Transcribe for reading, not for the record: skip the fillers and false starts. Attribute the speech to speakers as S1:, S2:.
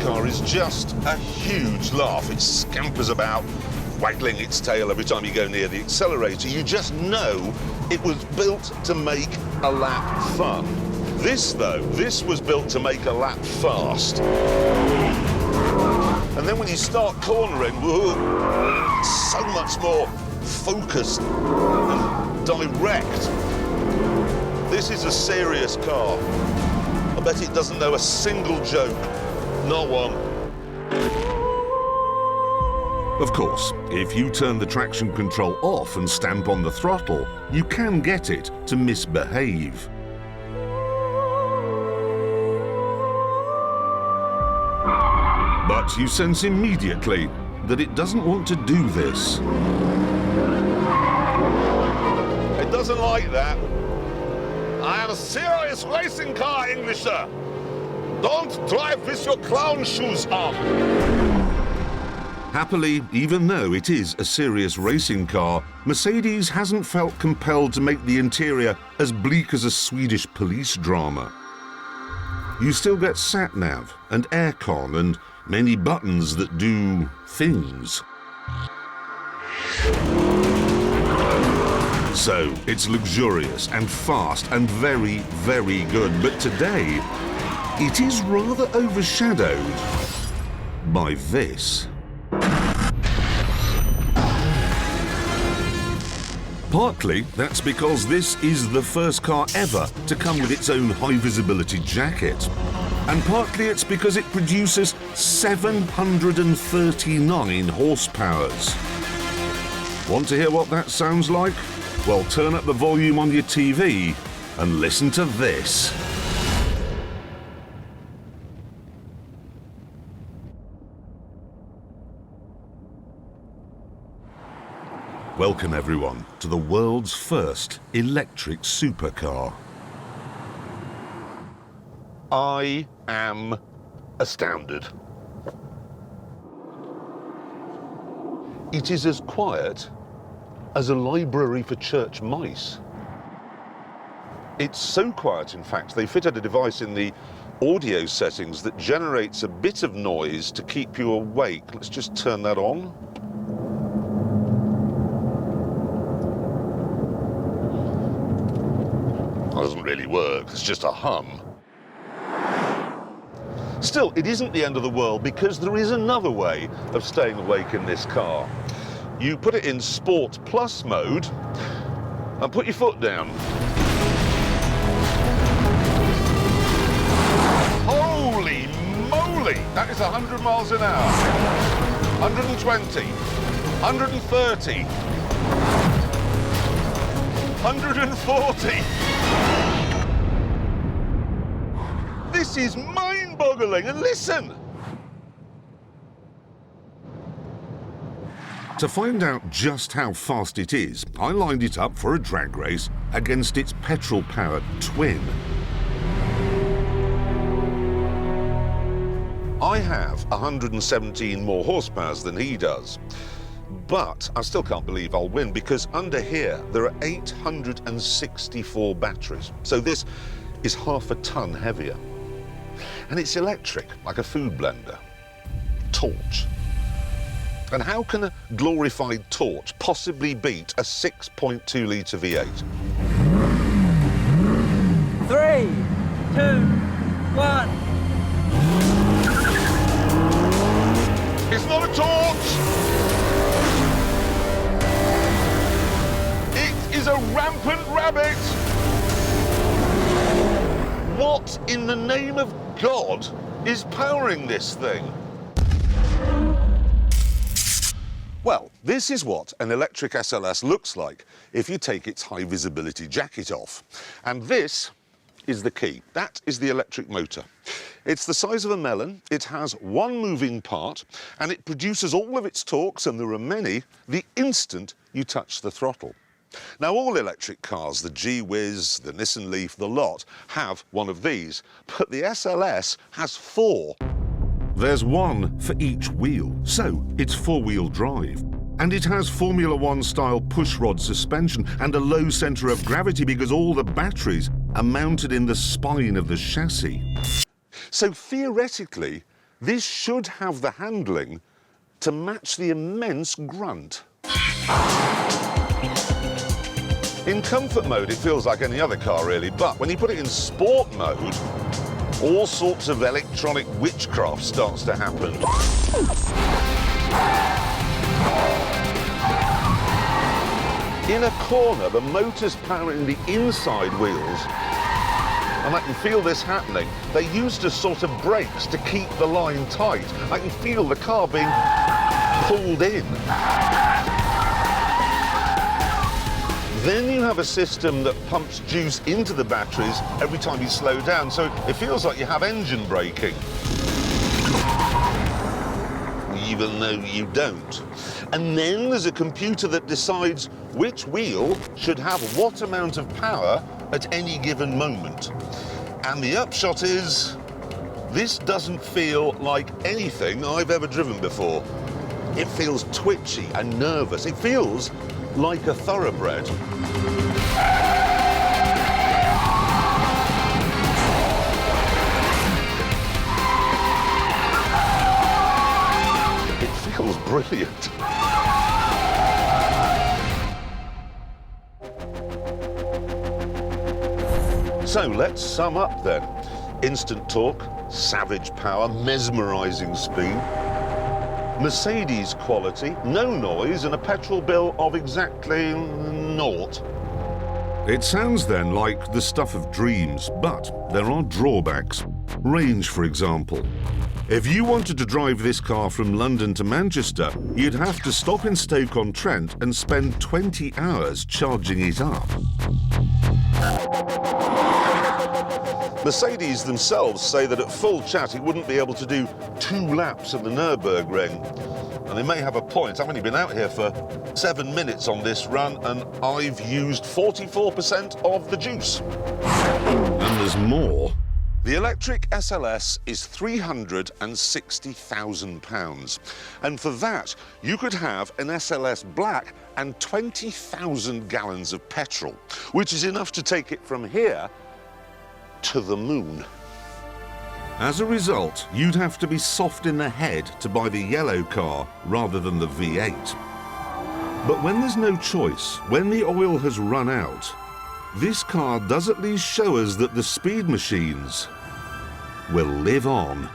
S1: car is just a huge laugh. It scampers about, waggling its tail every time you go near the accelerator. You just know it was built to make a lap fun. This, though, this was built to make a lap fast. And then when you start cornering, whoa, so much more focused and direct. This is a serious car. I bet it doesn't know a single joke. Not one.
S2: Of course, if you turn the traction control off and stamp on the throttle, you can get it to misbehave. But you sense immediately that it doesn't want to do this.
S1: It doesn't like that. I am a serious racing car, Englisher. Don't drive with your clown shoes on.
S2: Happily, even though it is a serious racing car, Mercedes hasn't felt compelled to make the interior as bleak as a Swedish police drama. You still get sat-nav and aircon and many buttons that do things. So, it's luxurious and fast and very, very good. But today, it is rather overshadowed by this. Partly, that's because this is the first car ever to come with its own high-visibility jacket. And partly it's because it produces 739 horsepowers. Want to hear what that sounds like? Well, turn up the volume on your TV and listen to this. Welcome, everyone, to the world's first electric supercar.
S1: I am astounded. It is as quiet as a library for church mice. It's so quiet, in fact, they fitted a device in the audio settings that generates a bit of noise to keep you awake. Let's just turn that on. That doesn't really work, it's just a hum. Still, it isn't the end of the world because there is another way of staying awake in this car. You put it in Sport Plus mode and put your foot down. Holy moly! That is 100 miles an hour. 120, 130, 140. This is mind-boggling, and listen!
S2: To find out just how fast it is, I lined it up for a drag race against its petrol-powered twin.
S1: I have 117 more horsepower than he does, but I still can't believe I'll win because under here there are 864 batteries. So this is half a ton heavier. And it's electric, like a food blender. Torch. And how can a glorified torch possibly beat a 6.2 litre V8?
S3: 3, 2, 1.
S1: It's not a torch! It is a rampant rabbit! What in the name of God is powering this thing? Well, this is what an electric SLS looks like if you take its high visibility jacket off. And this is the key. That is the electric motor. It's the size of a melon, it has one moving part, and it produces all of its torques, and there are many, the instant you touch the throttle. Now, all electric cars, the G-Wiz, the Nissan Leaf, the lot, have one of these, but the SLS has 4.
S2: There's one for each wheel, so it's four-wheel drive. And it has Formula One-style pushrod suspension and a low centre of gravity because all the batteries are mounted in the spine of the chassis.
S1: So theoretically, this should have the handling to match the immense grunt. In comfort mode, it feels like any other car, really, but when you put it in sport mode, all sorts of electronic witchcraft starts to happen. In a corner, the motor's powering the inside wheels, and I can feel this happening. They used a sort of brakes to keep the line tight. I can feel the car being pulled in. Then you have a system that pumps juice into the batteries every time you slow down, so it feels like you have engine braking. Even though you don't. And then there's a computer that decides which wheel should have what amount of power at any given moment. And the upshot is, this doesn't feel like anything I've ever driven before. It feels twitchy and nervous. It feels like a thoroughbred. It feels brilliant. So let's sum up then. Instant torque, savage power, mesmerising speed, Mercedes quality, no noise, and a petrol bill of exactly naught.
S2: It sounds then like the stuff of dreams, but there are drawbacks. Range, for example. If you wanted to drive this car from London to Manchester, you'd have to stop in Stoke-on-Trent and spend 20 hours charging it up.
S1: Mercedes themselves say that at full chat it wouldn't be able to do 2 laps of the Nürburgring. And they may have a point. I've only been out here for 7 minutes on this run and I've used 44% of the juice.
S2: And there's more.
S1: The electric SLS is £360,000. And for that, you could have an SLS Black and 20,000 gallons of petrol, which is enough to take it from here to the moon.
S2: As a result, you'd have to be soft in the head to buy the yellow car rather than the V8. But when there's no choice, when the oil has run out, this car does at least show us that the speed machines will live on.